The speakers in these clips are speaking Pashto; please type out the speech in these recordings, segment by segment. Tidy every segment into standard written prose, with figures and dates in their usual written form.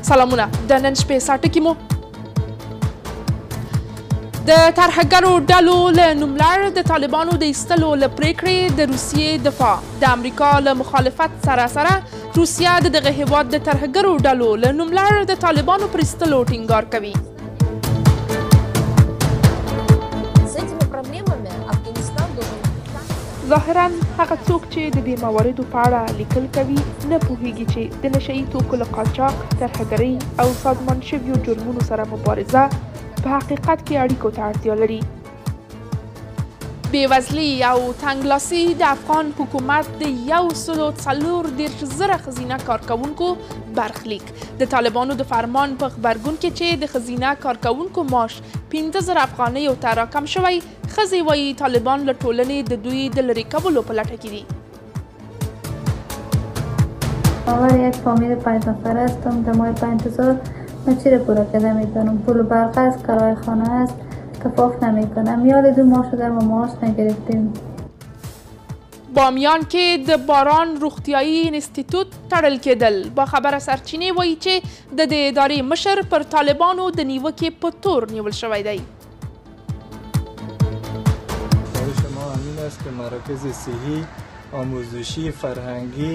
سلامونه د نن شپې ساټکي مو د ترهګرو ډلو له نوملړ د طالبانو د ایستلو له پریکړې د روسیې دفاع د امریکا له مخالفت سره روسیه د دغه هیواد د ترهګرو ډلو له نوملړ د طالبانو پر ایستلو ټینګار کوي. ظاهرا هغه څوک چې د دې مواردو په اړه لیکل کوي نه پوهیږي چې د نشهیي توکو له قاچاق، ترهګرۍ او سازمان شویو جرمونو سره مبارزه په حقیقت کې اړیکو ته اړتیا لري. بېوزلي او تنګلاسي د افغان حکومت د 140,000 ښځینه کارکوونکو برخلیک د طالبانو د فرمان په غبرګون کې چې د ښځینه کارکوونکو معاش 15,000 افغانیو ته راکم شوی، ښځې وایي طالبان له ټولنې د دوی د لرې کولو په لټه کې دي. آور یک فامیل 5 نفره هستم. در ماه 5,000 من چی را پورا کرده میتونم؟ پول برق است، کرایه خانه است، کفاف نمیکنم. یاد دو ماه شده ما معاش نگرفتیم. بامیان کې د باران روغتیایي انستیتوت تړل کېدل. با خبره سرچینې وایي چې د دې ادارې مشر پر طالبانو د نیوکې په تور نیول شوی دی. شما همین است که مراکز صحی، آموزشی، فرهنگی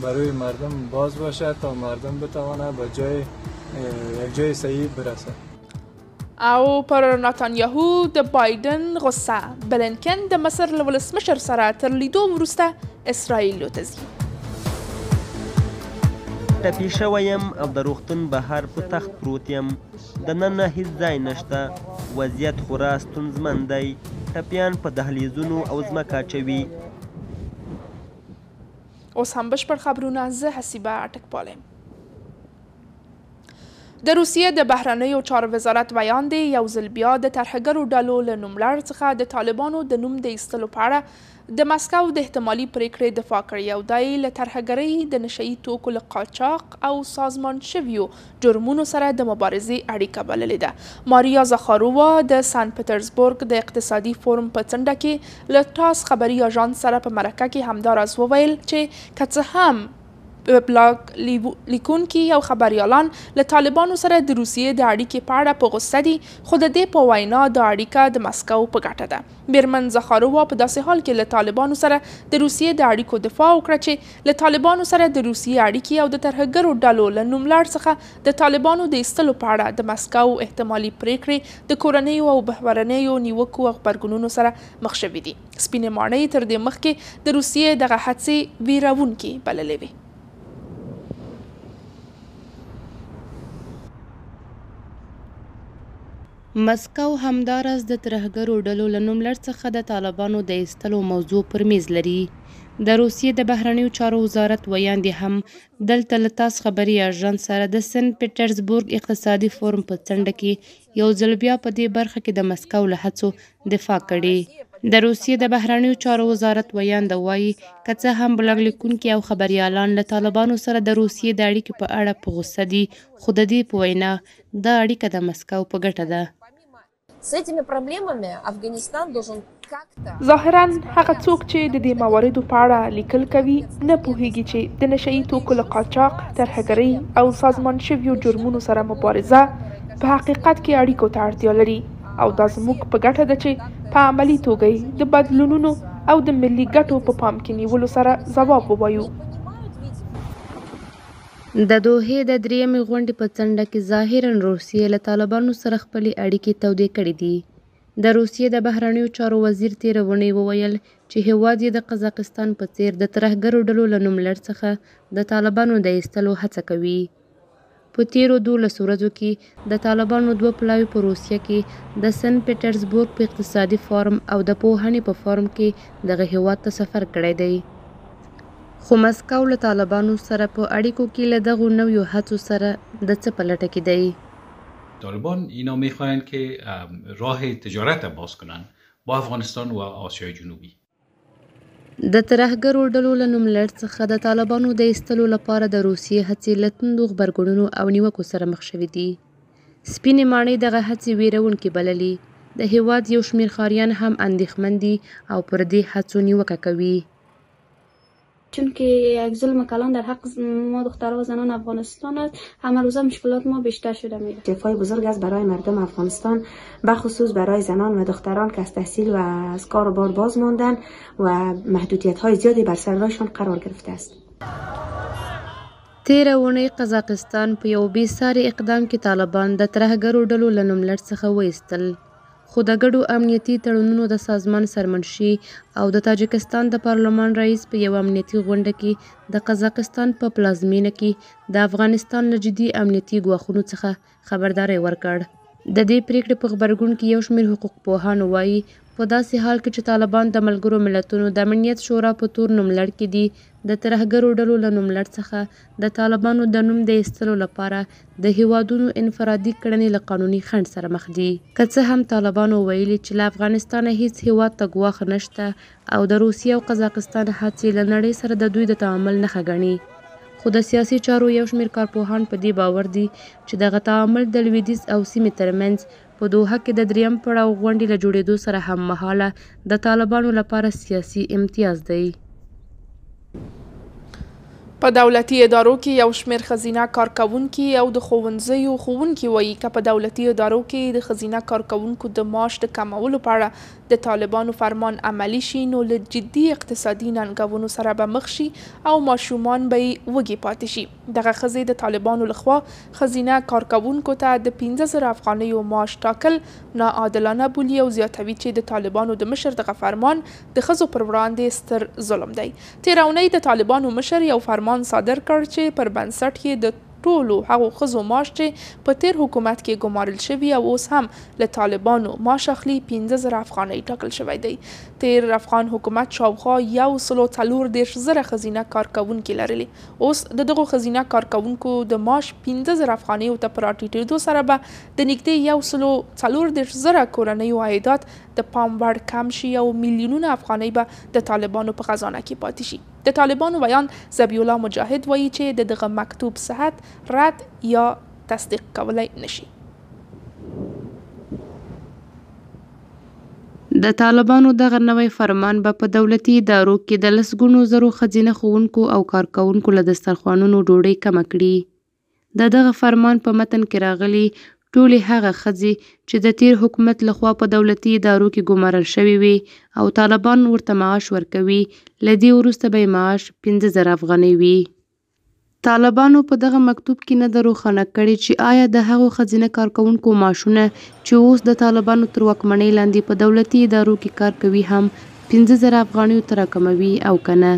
برای مردم باز باشد تا مردم بتواند به یک جای صحیح برسد. او پر نتانیاهو د بایدن غصه. بلینکن د مصر له ولسمشر سره تر لیدو وروسته اسرائیل ته ځي. ټپي شوی یم او د روغتون بهر په تخت پروت یم. دننه هیڅ ځای نشته. وضعیت خورا ستونزمن دی. ټپیان په دهلیزونو او ځمکه اچوي. اوس هم بشپړ خبرونه. زه حسیبه اټکپال یم. د روسیې د بهرنیو چارو وزارت بیان دی یو ځل بیا د ترهګرو ډلو له نوملړ څخه د طالبانو د نوم د ایستلو په اړه د مسکو د احتمالي پریکړې دفاع کړې او دا یې له ترهګرۍ، د نشهیي توکو له قاچاق او سازمان شویو جرمونو سره د مبارزې اړیکه بللې ده. ماریا زاخارووا د سن پټرزبورګ د اقتصادي فورم په څنډه کې له تاس خبري اژانس سره په مرکه کې همداراز وویل چې که څه هم بلاګ لیکونکي او خبریالان له طالبانو سره د روسیې د اړیکې په اړه په غوسه دي، خو د دې په وینا دا اړیکه د مسکو په ګټه ده. میرمن زخاروا په داسې حال کې له طالبانو سره د روسیې د اړیکو دفاع وکړه چې له طالبانو سره د روسیې اړیکې او د ترهګرو ډلو له نوملړ څخه د طالبانو د ایستلو په اړه د مسکو احتمالي پریکړې د کورنیو او بهرنیو نیوکو او غبرګونونو سره مخ شوي دي. سپینې ماڼۍ تر دې مخکې د روسیې دغه هڅې ویرونکې بللې وې. مسکو همداراز د ترهګرو ډلو له نوملړ څخه د طالبانو د ایستلو موضوع پر میز لري. د روسیې د بهرنیو چارو وزارت ویاندې هم دلته له تاس خبري اژانس سره د سن پټرزبورګ اقتصادي فورم په څنډه کې یو ځل بیا په دې برخه کې د مسکو له هڅو دفاع کړې. د روسیې د بهرنیو چارو وزارت ویانده وایي که څه هم بلاګ لیکونکي او خبریالان له طالبانو سره د روسیې د اړیکې په اړه په غوسه دي، خو د دې په وینا دا اړیکه د مسکو په ګټه ده. ظاهرا هغه څوک چې د دې مواردو په اړه لیکل کوي نه پوهیږي چې د نشهیي توکو له قاچاق، ترهګرۍ او سازمان شویو جرمونو سره مبارزه په حقیقت کې اړیکو ته اړتیا لري او دا زموږ په ګټه ده چې په عملي توګه د بدلونونو او د ملي ګټو په پام کې نیولو سره ځواب ووایو. د دوحې د درېیمې غونډې په څنډه کې ظاهرا روسیې له طالبانو سره خپلې اړیکې تودې کړې دي. د روسیې د بهرنیو چارو وزیر تېره اونۍ وویل چې هیواد یې د قزاقستان په څېر د ترهګرو ډلو له نوملړ څخه د طالبانو د ایستلو هڅه کوي. په تېرو 12 ورځو کې د طالبانو 2 پلاوي په روسیه کې د سن پټرزبورګ په اقتصادي فورم او د پوهنې په فورم کې دغه هیواد ته سفر کړی دی. خو مسکو له طالبانو سره په اړیکو کې له دغو نویو هڅو سره د څه په لټه کې دی. طالبان اینا میخواهند که راه تجارت باز کنند با افغانستان و آسیای جنوبی. د ترهګرو ډلو له نوملړ څخه د طالبانو د ایستلو لپاره د روسیې هڅې له توندو غبرګونونو او نیوکو سره مخ شوي دي. سپینې ماڼۍ دغه هڅې ویرونکې بللې. د هیواد یو شمېر ښاریان هم اندېښمن دي او پر دې هڅو نیوکه کوي. چون که یک ظلم کلان در حق ما دخترها و زنان افغانستان است، همه روزه مشکلات ما بیشتر شده میره. جفای بزرگ است برای مردم افغانستان، بخصوص برای زنان و دختران که از تحصیل و از کار و بار باز ماندن و محدودیت های زیادی بر سر راهشان قرار گرفته است. تیره اونۍ قزاقستان په یو بې ساري اقدام کې طالبان د ترهګرو ډلو له نوملړ څخه وایستل، خو د ګډو امنیتي تړونونو د سازمان سرمنشي او د تاجکستان د پارلمان رئیس په یو امنیتي غونډه کې د قزاقستان په پلازمینه کې د افغانستان له جدي امنیتي ګواښونو څخه خبرداری ورکړ. د دې پریکړې په غبرګون کې یو شمېر حقوق پوهانو وایي په داسې حال کې چې طالبان د ملګرو ملتونو د امنیت شورا په تور نوملړ کې دي، د ترهګرو ډلو له نوملړ څخه د طالبانو د نوم د ایستلو لپاره د هیوادونو انفرادي کړنې له قانوني خنډ سره مخ دي. که څه هم طالبانو ویلي چې له افغانستانه هیڅ هیواد ته ګواښ نشته او د روسیې او قزاقستان هڅې له نړۍ سره د دوی د تعامل نښه ګڼي، خو د سیاسي چارو یو شمېر کارپوهان په دې باور دي چې دغه تعامل د لویدیځ او سیمې ترمنځ په دوحه کې د دریم پړاو غونډې له جوړېدو سره هم مهاله د طالبانو لپاره سیاسي امتیاز دی. په دولتي ادارو کې یو شمېر ښځینه کارکوونکي او د ښوونځیو ښوونکي وایي که په دولتي ادارو کې د ښځینه کارکوونکو د معاش د کمولو په اړه د طالبانو فرمان عملي شي نو له جدي اقتصادي ننګونو سره به مخ شي او ماشومان به یې وږي پاتې شي. دغه ښځې د طالبانو لخوا ښځینه کارکوونکو ته د 15,000 افغانیو معاش ټاکل ناعادلانه بولي او زیاتوي چې د طالبانو د مشر دغه فرمان د ښځو پر وړاندې ستر ظلم دی. تېره اونۍ د طالبانو مشر یو فرمان صادر کړ چې پر بنسټ یې د ټولو هغو ښځو معاش چې په تیر حکومت کې ګمارل شوي او اوس هم له طالبانو معاش اخلي 15,000 افغانۍ ټاکل شوی دی. تیر افغان حکومت شاوخوا 140,000 ښځینه کارکوونکي لرلي. اوس د دغو ښځینه کارکوونکو د معاش 15,000 افغانیو ته په راټیټېدو سره به د نږدې 140,000 کورنیو عایدات د پام وړ کم شي او میلیونونه افغانۍ به د طالبانو په خزانه کې پاتې شي. د طالبانو بیان ذبیح الله مجاهد وایي چې د دغه مکتوب صحت رد یا تصدیق کولی نشي. د طالبانو دغه نوی فرمان به په دولتي ادارو کې د لسګونو زرو ښځینه ښوونکو او کارکوونکو له دسترخوانونو ډوډۍ کمه کړي. د دغه فرمان په متن کې راغلي ټولې هغه ښځې چې د تیر حکومت لخوا په دولتي ادارو کې ګمارل شوي وي او طالبان ورته معاش ورکوي، له دې وروسته به یې معاش 15,000 افغانۍ وي. طالبانو په دغه مکتوب کې نه ده روښانه کړې چې آیا د هغو ښځینه کارکوونکو معاشونه چې اوس د طالبانو تر واکمنۍ لاندې په دولتي ادارو کې کار کوي هم 15,000 افغانیو ته راکموي او که نه.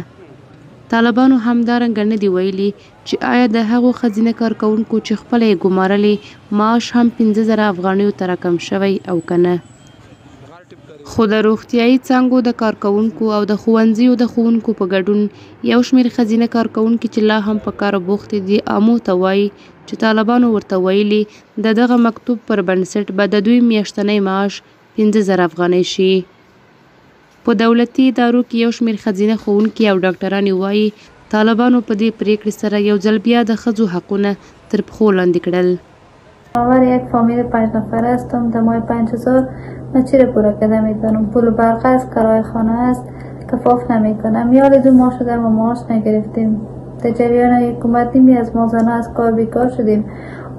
طالبانو همدارنګه نه دي ویلي چې آیا د هغو ښځینه کارکوونکو چې خپله یې ګمارلې معاش هم 15,000 افغانیو ته راکم شوی او که نه. خو د روغتیایي څانګو د کارکوونکو او د ښوونځیو د ښوونکو په ګډون یو شمېر ښځینه کارکوونکي چې لا هم په کار بوختې دي امو ته وایي چې طالبانو ورته ویلي د دغه مکتوب پر بنسټ به د دوی میاشتنی معاش 15,000 افغانۍ شي. په دولتي ادارو کې یو شمېر ښځینه ښوونکي او ډاکټرانې وایي طالبانو په دې پریکړې سره یو ځل بیا د ښځو حقونه تر پښو لاندې کړل. برابر یک فامیل 5 نفر هستم. در ماه 5,000 من چی را پورا کرده میتونم؟ پول برق است، کرایه خانه است، کفاف نمیکنم. یاد 2 ماه شده ما معاش نگرفتیم. در جریان حکومت نیمی از ما زنها از کار بیکار شدیم.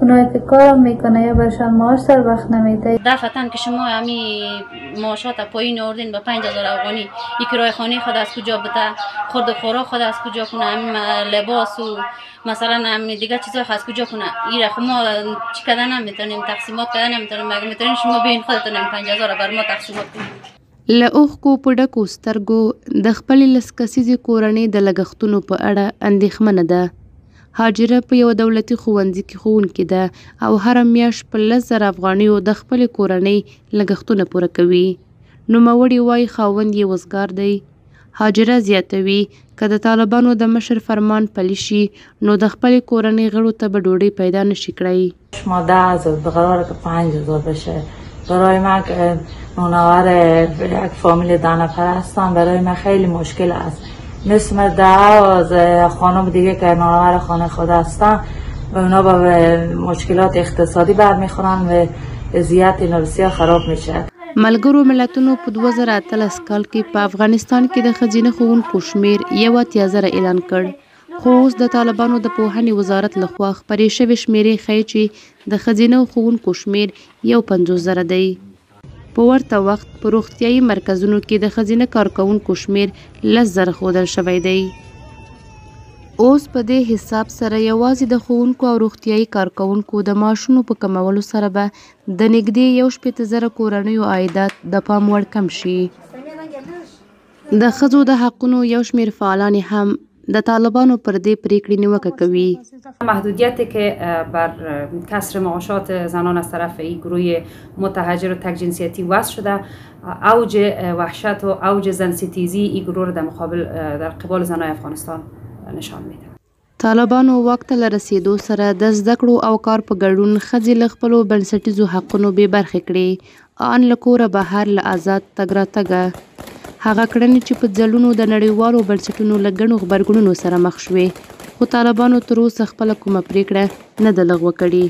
اونایی که کارم میکنه یا برشان معاش سر وقت نمیده. دفعتاً که شما همی معاشات پایین آوردین به 5,000 افغانی، یک کرایه خانه خود از کجا بده، خورد و خوراک خود از کجا کنه، لباس و مثلا هم دیگه چیزا از کجا کنه. ایره خب ما چی کردن نمیتونیم، تقسیمات کردن نمیتونیم. مگه میتونیم شما بین خودتون 5,000 بر ما تقسیمات کنید؟ له اوښکو په ډکو سترګو د خپلې 10 کسیزې کورنۍ د لګښتونو په اړه اندېښمنه ده. هاجره په یوه دولتي ښوونځي کې ښوونکې ده او هره میاشت په 10,000 افغانیو د خپلې کورنۍ لګښتونه پوره کوي. نوموړي وایي خاوند یې وزګار دی. هاجره زیاتوي که د طالبانو د مشر فرمان پلی شي نو د خپلې کورنۍ غړو ته به ډوډۍ پیدا نشي کړی. شما 10,000 قراره که 5,000 بشه. برای من که منور یک فامیل 10 نفر هستم برای من خیلی مشکل است. مثل 10 خانم دیگه که منور خانه خود هستن و اونا به مشکلات اقتصادی برمیخورن و وضعیت اینا بسیار خراب میشه. ملګرو ملتونو په 2013 کال کې په افغانستان کې د ښځینه ښوونکو شمیر 81,000 اعلان کړ، خو اوس د طالبانو د پوهنې وزارت لخوا خپرې شوې شمیرې ښیي چې د ښځینه ښوونکو شمیر 51,000 دی. په ورته وخت په روغتیایي مرکزونو کې د ښځینه کارکوونکو شمیر 10,000 ښودل شوی دی. اوس په دې حساب سره یوازې د ښوونکو او روغتیایي کارکوونکو د معاشونو په کمولو سره به د نږدې 1,000 کورنیو عایدات د پام وړ کم شي. د ښځو د حقونو یو شمیر فعالان هم د طالبانو پر دې پریکړې نیوکه کوي. محدودیتی که بر کسر معاشات زنان از طرف این گروه متهجر و تک جنسیتی وضع شده، اوج وحشت و اوج زن ستیزی این گروه را در قبال زنای افغانستان نشان میده. طالبانو واک ته رسیدو سره د زده کړو او کار په ګډون ښځې له خپلو بنسټیزو حقونو بې برخې کړې، ان له کوره بهر له آزاد تګ راتګه. هغه کړنې چې په ځلونو د نړیوالو بنسټونو له ګڼو غبرګونونو سره مخ شوې، خو طالبانو تر اوسه خپله کومه پریکړه نه ده لغوه کړې.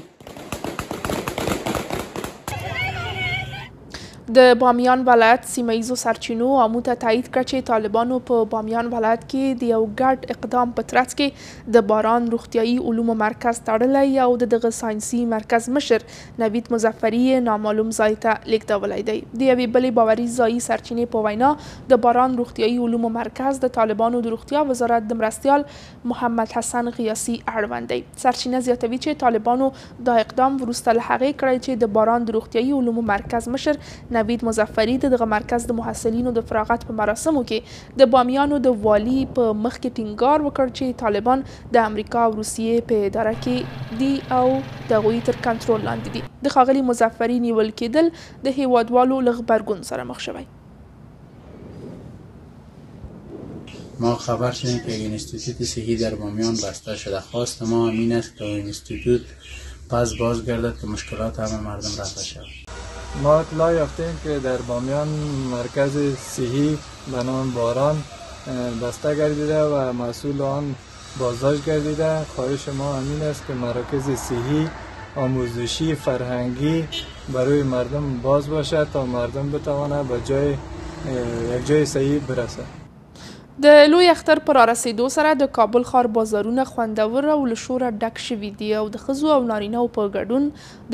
د بامیان ولایت سیمه ییزو سرچینو عامو ته تایید کړه چې طالبانو په بامیان ولایت کې د یو ګډ اقدام په ترڅ کې د باران روغتیایي علومو مرکز تړلی او د دغه ساینسي مرکز مشر نوید مظفري نامعلوم ځای ته لیږدولی دی. د یوې بلې باوري ځایي سرچینې په وینا د باران روغتیایي علومو مرکز د طالبانو د روغتیا وزارت د مرستیال محمد حسن غیاسي اړوند دی. سرچینه زیاتوي چې طالبانو دا اقدام وروسته له هغې کړی چې د باران د روغتیایي علومو مرکز مشر نوید مظفري د دغه مرکز د محصلینو د فراغت په مراسمو کې د بامیانو د والي په مخ کې ټینګار وکړ چې طالبان د امریکا او روسیې په اداره کې دي او د هغوی تر کنټرول لاندې دي. د ښاغلي مظفري نیول کېدل د هیوادوالو له غبرګون سره مخ شوی. ما خبر شدیم که اینستیتوت صحی در بامیان بسته شده. خواست ما این است که اینستیتوت پس بازگردد که مشکلات همه مردم رفع شود. ما اطلاع یافتیم که در بامیان مرکز صحی به نام باران بسته گردیده و مسئول آن بازداشت گردیده. خواهش ما همین است که مراکز صحی آموزشی فرهنگی برای مردم باز باشد تا مردم بتواند به یک جای صحیح برسد. د لوی اختر پر رسیدو سره د کابل ښار بازارونه خوندور او له شوره ډک شوي دي او د ښځو او نارینهو په ګډون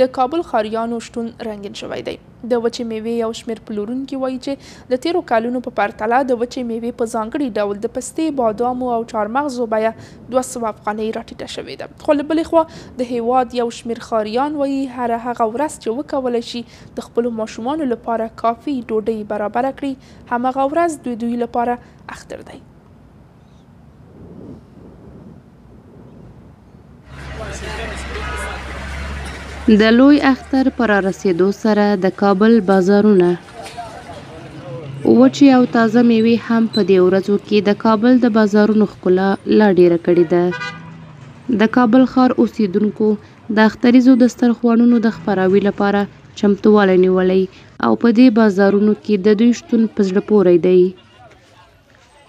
د کابل ښاریانو شتون رنګین شوی دی. د وچې میوې یو شمېر پلورونکي وایي چې د تیرو کلونو په پرتله د وچې میوې په ځانګړي ډول د پستې، بادامو او چهارمغزو بیه 200 افغانۍ راټیټه شوې ده. خو له بلې خوا د هیواد یو شمېر ښاریان وایي هره هغه ورځ چې وکولی شي د خپلو ماشومانو لپاره کافي ډوډۍ برابره کړي، همغه ورځ دوی لپاره اختر دی. د لوی اختر پر رسیدو سره د کابل بازارونه وچې او تازه میوې هم په دې ورځو کې د کابل د بازارونو ښکلا لا ډیره کړې ده. د کابل ښار اوسیدونکو د اختریزو دسترخوانونو د خپراوي لپاره چمتووالی نیولی او په دې بازارونو کې د دوی شتون په زړه پورې دی.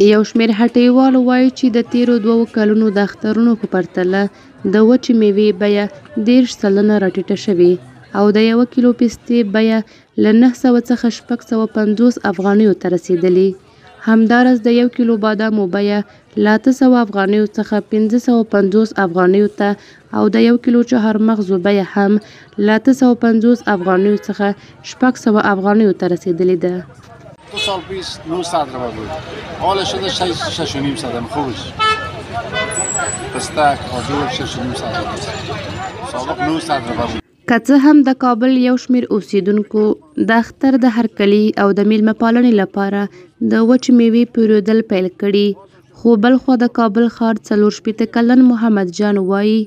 یو شمېر هټیوالو وایي چې د تیرو 2 کلونو د اخترونو په پرتله د وچې میوې بیه 10 سلنه راټیټه شوې او د 1 کیلو پستې بیه له 900 څخه 650 افغانیو ته رسیدلې. همداراز د 1 کیلو بادامو بیه له 800 افغانیو څخه 550 افغانیو ته او د 1 کیلو چهارمغزو بیه هم له 850 افغانیو څخه 600 افغانیو ته رسیدلې ده. 2 سال پیش 900 روپیه بود، حالا شده 6,500 خوبش. پستک آجور 6,500 سابق 900 روپیه بود. که څه هم د کابل یو شمېر اوسیدونکو د اختر د هرکلي او د میلمه پالنې لپاره د وچې میوې پیرودل پیل کړي، خو بلخوا د کابل ښار 40 کلن محمد جان وایي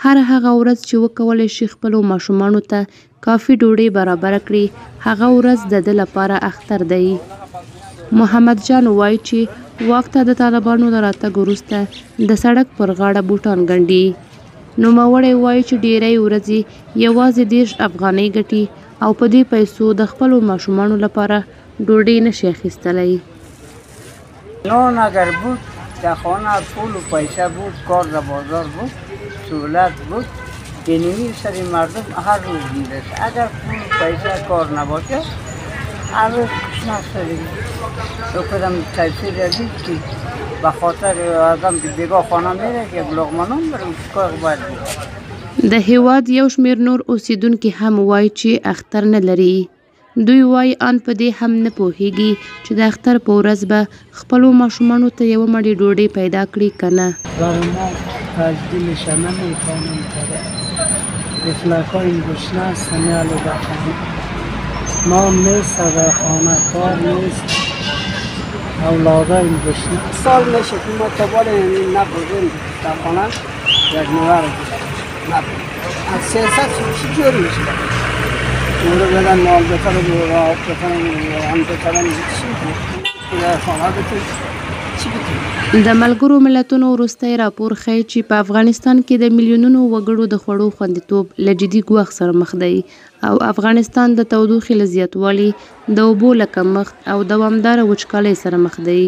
هر هغه ورځ چې وکولی شي خپلو ماشومانو ته کافي ډوډۍ برابره کړي، هغه ورځ د ده لپاره اختر دی. محمد جان وایي چې واک ته د طالبانو د راتګ وروسته د سړک پر غاړه بوټان ګنډي. نوموړی وایي چې ډیری ورځې یوازې 10 افغانۍ ګټي او په دې پیسو د خپلو ماشومانو لپاره ډوډۍ نشي اخیستلی. نان اگر بود در خانه پول و پیسه بود، کار در بازار بود، سهولت بود، گنیمی سر مردم هر روز میرسه. اگر پول و پیسه کار نباشه همه شناخته دیگه تو کدام تاثیر یادید که به خاطر آدم که دیگه خانه میره که لقمه نون بریم چیکار باید بود. د هیواد یو شمیر نور اوسیدونکي هم وایي چې اختر نه لري. دوی وایي ان په دې هم نه پوهیږي چې د اختر په ورځ به خپلو ماشومانو ته یوه مړۍ ډوډۍ پیدا کړي که نه. برای ما تجدیلش نمیتونم کرد. افلاکای این گشنه سمیال و بخانه نام نیست در خانه کار نیست اولادا این گشنه سال میشه که ما تبال نبودیم در خانه یک نوار از 300 چی جوری میشه اونو بدن مال بکنم و آب بکنم و هم بکنم چی بود در خانه بکنم چی بکنم. د ملګرو ملتونو وروستی راپور ښیي چې په افغانستان کې د میلیونونو وګړو د خوړو خوندیتوب له جدي ګواښ سره مخ دی او افغانستان د تودوخې له زیاتوالي د اوبو له کمښت او دوامداره وچکالۍ سره مخ دی.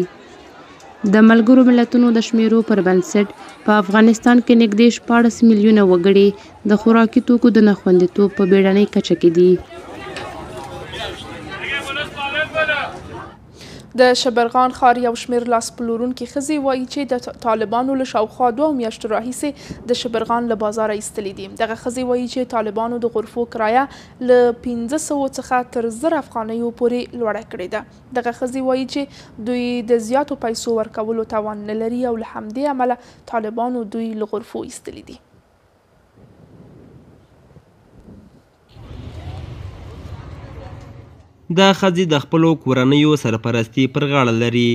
د ملګرو ملتونو د شمیرو پر بنسټ په افغانستان کې نږدې 14 میلیونه وګړي د خوراکي توکو د نه خوندیتوب په بیړنۍ کچه کې دي. د شبرغان ښار یو شمېر لاس پلورونکي ښځې وایي چې د طالبانو له شاوخوا 2 میاشتو راهیسې د شبرغان له بازاره ایستلي دي. دغه ښځې وایي چې طالبانو د غرفو کرایه له 500 څخه تر 1000 افغانیو پورې لوړه کړې ده. دغه ښځې وایي چې دوی د زیاتو پیسو ورکولو توان نه لري او له همدې امله طالبانو دوی له غرفو ایستلي دي. دا ښځې د خپلو کورنیو سرپرستي پر غاړه لري.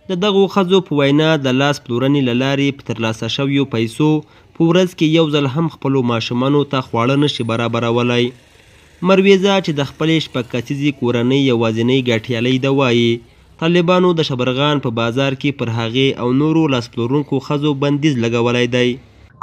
د دغو ښځو په وینا د لاس پلورنې له لارې په ترلاسه شویو پیسو په ورځ کې یو ځل هم خپلو ماشومانو ته خواړه نشي برابرولی. مرویزه چې د خپلې شپږ کسیزې کورنۍ یوازینۍ ګټیالی ده وایي طالبانو د شبرغان په بازار کې پر هغې او نورو لاس پلورونکو ښځو بندیز لګولی دی.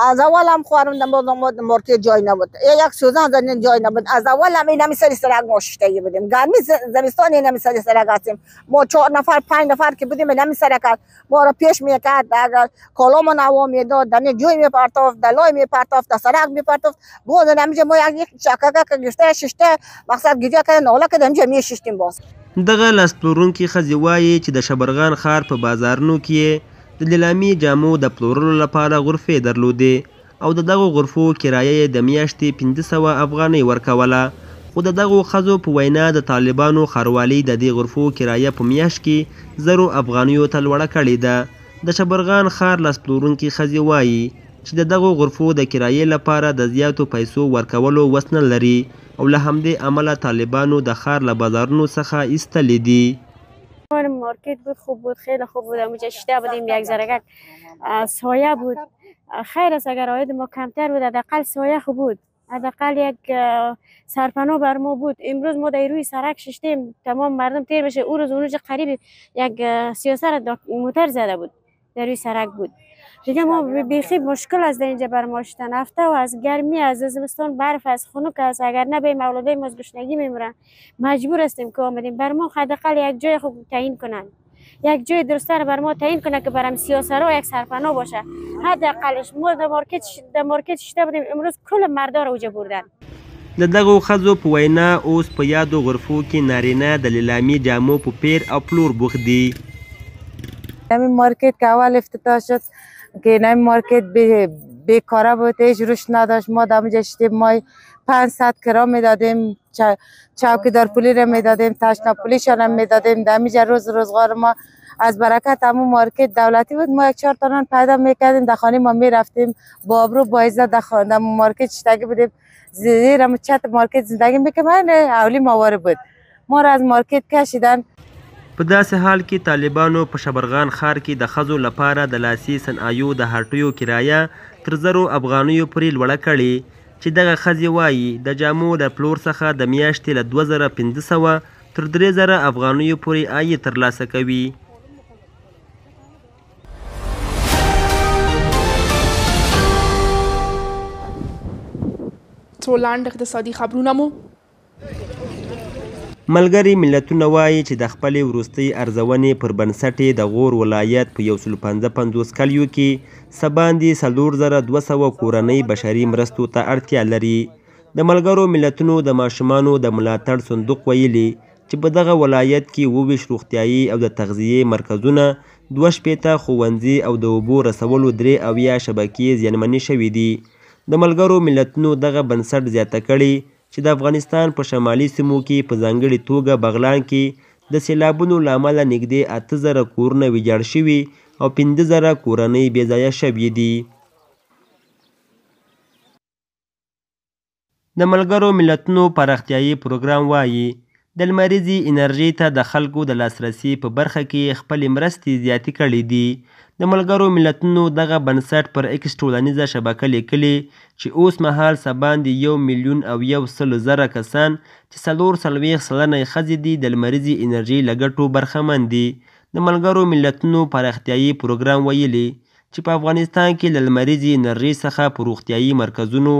از اول هم خواهرم در مارکت جای نبود، یک سوزن زدن جای نبود. از اول هم این همی سر سرک ما ششتگی بودیم، گرمی زمستان این همی سر سرک هستیم. ما 4 نفر 5 نفر که بودیم این همی سرک هست ما را پیش میکرد. اگر کالام نوا میداد در جای میپرتافت، دلای میپرتافت، در سرک میپرتافت. باز نمیشه ما یک چککه که گشته ششته مقصد گیجه که ناله که دمجه میششتیم باز. دغه لاس پلورونکي ښځې وایي چې د شبرغان ښار په بازارونو کې د لیلامي جامو د پلورلو لپاره غرفې درلودې او د دغو غرفو کرایه یې د میاشتې 500 افغانۍ ورکوله. خو د دغو ښځو په وینا د طالبانو ښاروالۍ د دې غرفو کرایه په میاشت کې 1000 افغانیو ته لوړه کړې ده. د شبرغان ښار لاس پلورونکي ښځې وایي چې د دغو غرفو د کرایې لپاره د زیاتو پیسو ورکولو وس نه لري او له همدې امله طالبانو د ښار له بازارونو څخه ایستلي دي. مارکت بود، خوب بود، خیلی خوب بود. اونجا شیشته بودیم، یک زرگک سایه بود. خیر است اگر عاید ما کمتر بود حداقل سایه خوب بود، حداقل یک سرپناه بر ما بود. امروز ما در روی سرک ششتیم، تمام مردم تیر بشه. او روز اونجا قریب یک سیاسر موتر زده بود در روی سرک بود. دیگه ما بیخی مشکل است اینجا بر ما شدن. هفته و از گرمی از زمستان برف از خنک است. اگر نه به اولادای ما از گشنگی میمیرن. مجبور هستیم که آمدیم. بر ما حداقل یک جای خوب تعیین کنن، یک جای درسته بر ما تعیین کنه که برام سیاسرا یک سرپناه باشه. حداقلش ما در مارکت شته بودیم، امروز کل مردا رو اوجه بردن. د دغو ښځو په وینا اوس په یادو غرفو کې نارینه د لیلامي جامو په پیر او پلور بوخت دي. همین مارکت که اول افتتاح شد که این مارکت بیکاره بود، هیچ روش نداشت. ما دامجا شدیم، ما 500 کرا میدادیم، چوکیدار پولی را میدادیم، تشنا پولیش را میدادیم. دامجا روزگار ما از برکت همون مارکت دولتی بود. ما 1-4 تا پیدا میکردیم، در خانه ما میرفتیم با آبرو با عزت در مارکت شتگی بودیم. زیر چت مارکت زندگی میکنیم. اولی ماواره بود، ما را از مارکت کشیدن. په داسې حال کې طالبانو په شبرغان ښار کې د ښځو لپاره د لاسي صنایعو د هټیو کرایه تر 1000 افغانیو پورې لوړه کړې چې دغه ښځې وایي د جامو د پلور څخه د میاشتې له 2500 تر 3000 افغانیو پورې عاید ترلاسه کوي. څو لاندې اقتصادي خبرونه مو ملګري ملتونه وایي چې د خپلې وروستۍ ارزونې پر بنسټ د غور ولایت په 155 کلیو کې څه باندې 4200 کورنۍ بشري مرستو ته اړتیا لري. د ملګرو ملتونو د ماشومانو د ملاتړ صندوق ویلي چې په دغه ولایت کې 27 روغتیایي او د تغذیې مرکزونه، 62 ښوونځي او د اوبو رسولو 83 شبکې زیانمنې شوي دي. د ملګرو ملتونو دغه بنسټ زیاته کړې چې د افغانستان په شمالي سیمو کې په ځانګړې توګه بغلان کې د سیلابونو له امله نږدې 8000 کورونه ویجاړ شوي او 15000 کورنۍ بې ځایه شوي دي. د ملګرو ملتونو پراختیایي پروګرام وایي د لمریزې انرژۍ ته د خلکو د لاسرسي په برخه کې خپلې مرستې زیاتې کړې دي. د ملګرو ملتونو دغه بنسټ پر ایکس ټولنیزه شبکه لیکلي چې اوس مهال څه باندې 1,100,000 کسان چې 44 سلنه یې ښځې دي د لمریزې انرژۍ له ګټو برخمن دي. د ملګرو ملتونو پراختیایي پروګرام ویلي چې په افغانستان کې له لمریزې انرژۍ څخه په روغتیایي مرکزونو،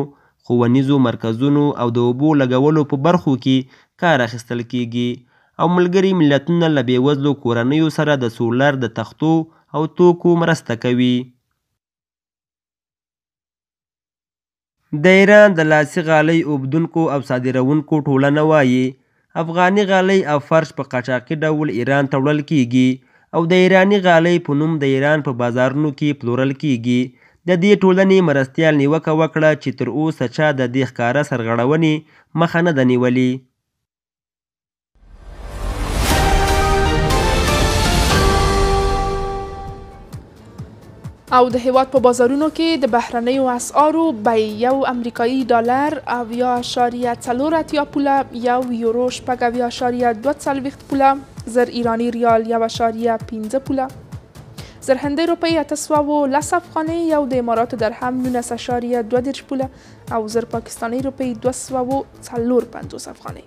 ښوونیزو مرکزونو او د اوبو لګولو په برخو کې کار اخیستل کیږي او ملګري ملتونه له بېوزلو کورنیو سره د سولر د تختو او توکو مرسته کوي. د ایران د لاسي غالۍ اوبدونکو او صادروونکو ټولنه وایي افغاني غالۍ او فرش په قاچاقي ډول ایران ته وړل کیږي او د ایراني غالۍ په نوم د ایران په بازارونو کې پلورل کیږي. د دې ټولنې مرستیال نیوکه وکړه چې تر اوسه چا د دې ښکاره سرغړونې مخه نه ده نیولې. او د هیواد په بازارونو کې د بهرنیو اسعارو بیې 1 امریکایي ډالر 70.4 پوله، 1 یورو 6.42 پوله، 0 ایرانی ریال 1.15 پوله، 0 هندۍ روپۍ 810 افغانۍ، 1 د اماراتو درهم 19.2 پوله او 0 پاکستاني روپۍ 254 افغانۍ.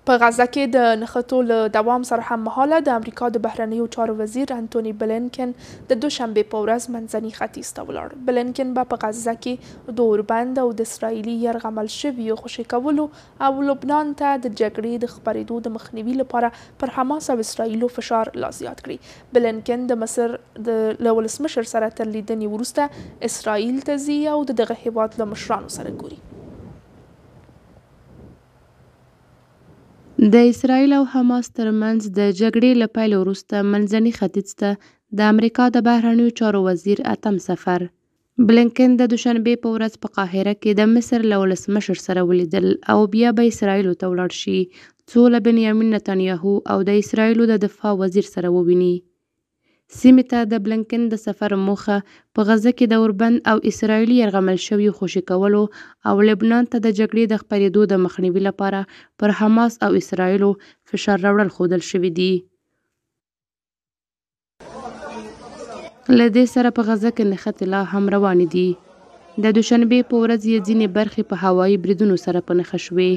په غزه کې د نښتو له دوام سره هم مهاله د امریکا د بهرنیو چارو وزیر انتوني بلینکن د دوشنبې په ورځ منځني ختیځ ته ولاړ. بلینکن به په غزه کې د اوربند او د اسرائیلي یرغمل شویو خوشي کولو او لبنان ته د جګړې د خپرېدو د مخنیوي لپاره پر حماس او اسرائیلو فشار لا زیات کړي. بلینکن د مصر له ولسمشر سره تر لیدنې وروسته اسرائیل ته ځي او د دغه هیواد له مشرانو سره ګوري. د اسرائیل او حماس ترمنځ د جګړې له پیل وروسته منځني ختیځ ته د امریکا د بهرنیو چارو وزیر اتم سفر. بلینکن د دوشنبې په ورځ په قاهره کې د مصر له ولسمشر سره ولیدل او بیا به اسرائیلو ته ولاړ شي څو له بنیامین نتنیاهو او د اسرائیلو د دفاع وزیر سره وویني. سیمې ته د بلینکن د سفر موخه په غزه کې د اوربند او اسرائیلي یرغمل شویو خوشي کولو او لبنان ته د جګړې د خپرېدو د مخنیوي لپاره پر حماس او اسرائیلو فشار راوړل ښودل شوي دي. له دې سره په غزه کې نښتې لا هم روانې دي. د دوشنبې په ورځ یې ځینې برخې په هوایي بریدونو سره په نښه شوې.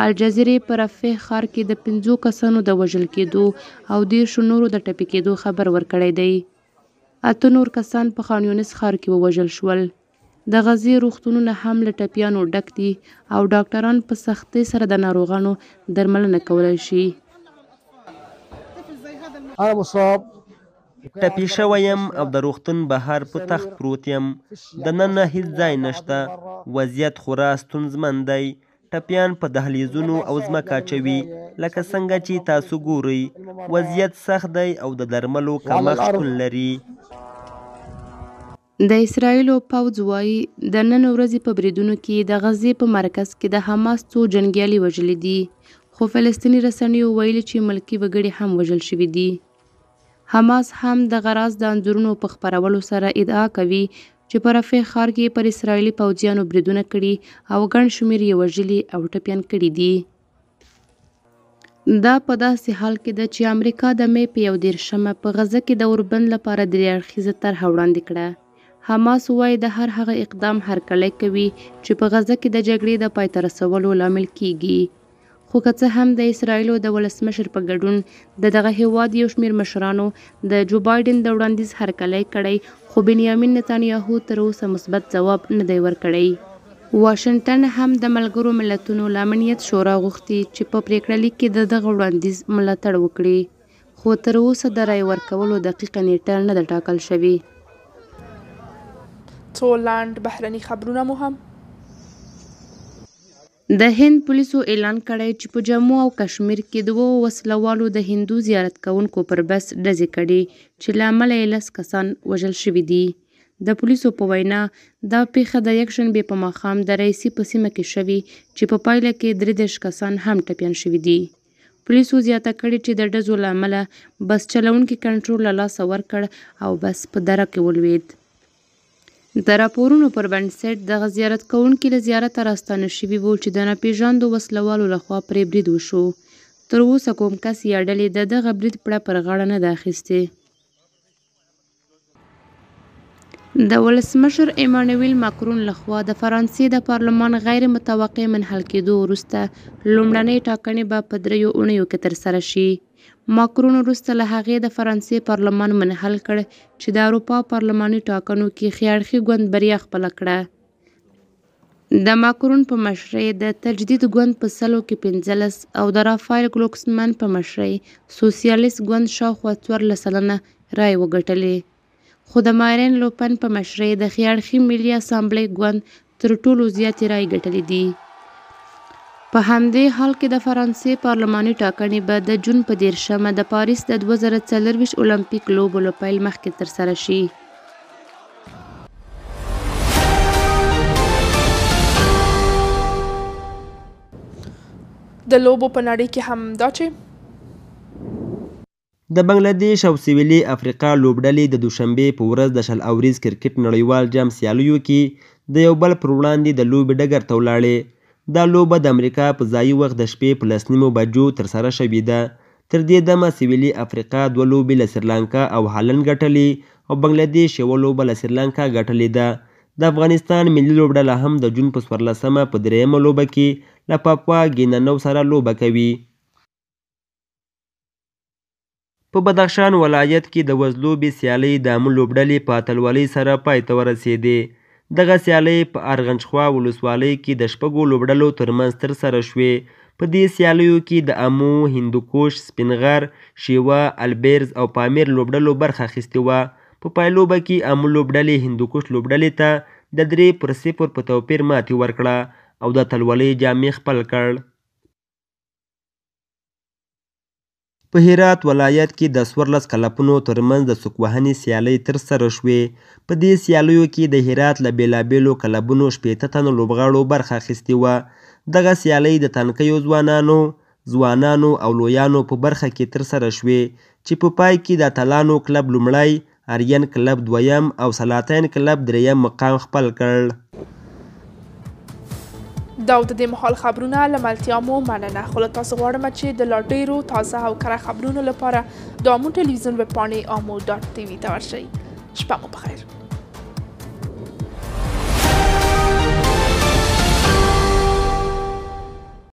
الجزیرې په رفح ښار کې د 5 کسانو د وژل کېدو او 10 نورو د ټپي کېدو خبر ورکړی دی. 8 نور کسان په خان یونس ښار کې ووژل شول. د غزې روغتونونه هم له ټپیانو ډک دي او ډاکټران په سختۍ سره د ناروغانو درملنه کولی شي. ټپي شوی یم او د روغتون بهر په تخت پروت یم. دننه هیڅ ځای نشته. وضعیت خورا ستونزمن دی. ټپیان په دهلیزونو او ځمکه اچوي لکه څنګه چې تاسو ګورئ. وضعیت سخت دی او د درملو کمښت شتون لري. د اسرائیلو پوځ وایي د نن ورځې په بریدونو کې د غزې په مرکز کې د حماس څو جنګیالي وژلي دي، خو فلسطیني رسنیو ویلي چې ملکي وګړي هم وژل شوي دي. حماس هم د غراز د انځورونو په خپرولو سره ادعا کوي چې په رفح ښار کې پر اسرائیلي پوځیانو بریدونه کړي او ګڼ شمېر یې وژلي او ټپیان کړي دي. دا په داسې حال کې ده چې امریکا د مې په 11 په غزه کې د اوربند لپاره 3 اړخیزه طرحه وړاندې کړه. حماس وایي د هر هغه اقدام هرکلی کوي چې په غزه کې د جګړې د پای ته رسولو لامل کیږي. خو که څه هم د اسرائیلو د ولسمشر په ګډون دغه هیواد یو شمېر مشرانو د جو بایډن د وړاندیز هرکلی کړی، خو بنیامین نتنیاهو تر اوسه مثبت ځواب نه دی ورکړی. واشنګټن هم د ملګرو ملتونو له امنیت شورا غوښتي چې په پریکړه لیک کې د دغه وړاندیز ملاتړ وکړي، خو تر اوسه د رای ورکولو دقیقه نیټه نه ده ټاکل شوې. څو لنډ بهرني خبرونه مو هم. د هند پولیسو اعلان کړی چې په جموں او کشمیر کې 2 وسلوالو د هندو زیارت کوونکو پر بس ډزې کړي چې له امله یې 10 کسان وژل شوي دي. د پولیسو په وینا دا پیښه د یکشنبې په ماښام د رئیسي په سیمه کې شوې چې په پایله کې 33 کسان هم ټپیان شوي دي. پولیسو زیاته کړې چې د ډزو له امله بس چلوونکي کنټرول له لاسه ورکړ او بس په دره کې ولوېد. د راپورونو پر بنسټ دغه زیارت کوونکي له زیارته راستانه شوي وو چې د ناپېژاندو وسلوالو لخوا پرې برید وشو. تر اوسه کوم کس یا ډلې د دغه برید پړه پر غاړه نه ده اخیستې. د ولسمشر ایمانویل ماکرون لخوا د فرانسې د پارلمان غیر متوقع منحل کېدو وروسته لومړنۍ ټاکنې به په 3 اونیو کې ترسره شي. ماکرون وروسته له هغې د فرانسې پارلمان منحل کړ چې د اروپا پارلماني ټاکنو کې خیاړخي ګوند بریا خپله کړه. د ماکرون په مشرۍ د تجدید ګوند په 100 کې 15 او د رافایل ګلوکسمن په مشرۍ سوسیالیست ګوند شاوخوا 14% رای وګټلې. خو د مارین لوپن په مشرۍ د خیاړخي ملي اسامبلۍ ګوند تر ټولو زیاتې رای ګټلې دي. په همدې حال کې د فرانسې پارلماني ټاکنې به د جون په 10 د پاریس د 2024 اولمپیک لوبو له پیل مخکې ترسره شي. د لوبو په نړۍ کې هم دا چې د بنگلادیش او سویلي افریقا لوبډلې د دوشنبې په ورځ د شل اوریز کرکټ نړیوال جام سیالیو کې د یو بل پر وړاندې د لوبې ډګر ته ولاړې. دا لوبه د امریکا په ځایي وخت د شپې په 10:30 بجو ترسره شوې ده. تر دې دمه سویلي افریقا 2 لوبې له سریلانکا او هالند ګټلې او بنگلادیش 1 لوبه له سریلانکا ګټلې ده. د افغانستان ملي لوبډله هم د جون په 14 په 3مه لوبه کې له پاپوا ګیننو سره لوبه کوي. په بدخشان ولایت کې د وزلوبې سیالۍ د عامه لوبډلې په اتلولۍ سره پای ته ورسېدې. دغه سیالۍ په ارغنجخوا ولسوالۍ کې د 6 لوبډلو ترمنځ ترسره شوې. په دې سیالیو کې د امو، هندوکش، سپینغر، شیوا، البرز او پامیر لوبډلو برخه اخیستې وه. په پایلوبه کې امو لوبډلې هندوکش لوبډلې ته د 3-0 په توپیر ماتې ورکړه او د اتلولۍ جام یې خپل کړ. په هرات ولایت کې د 14 کلبونو ترمنځ د سوک وهنې سیالۍ ترسره شوې. په دې سیالیو کې د هرات له بېلابېلو کلبونو 80 تنو لوبغاړو برخه اخیستې وه. دغه سیالۍ د تنکیو ځوانانو او لویانو په برخه کې ترسره شوې چې په پای کې د اتلانو کلب لومړی، آرین کلب 2یم او سلاطین کلب 3یم مقام خپل کړ. دا د دې مهال خبرونه له ملتیا مو مننه. خو له تاسو غواړم چې د لا ډېرو تازه او کره خبرونو لپاره د آمو ټلویزیون ویب پاڼې amو.tv ته ورشئ. شپه مو بخیر.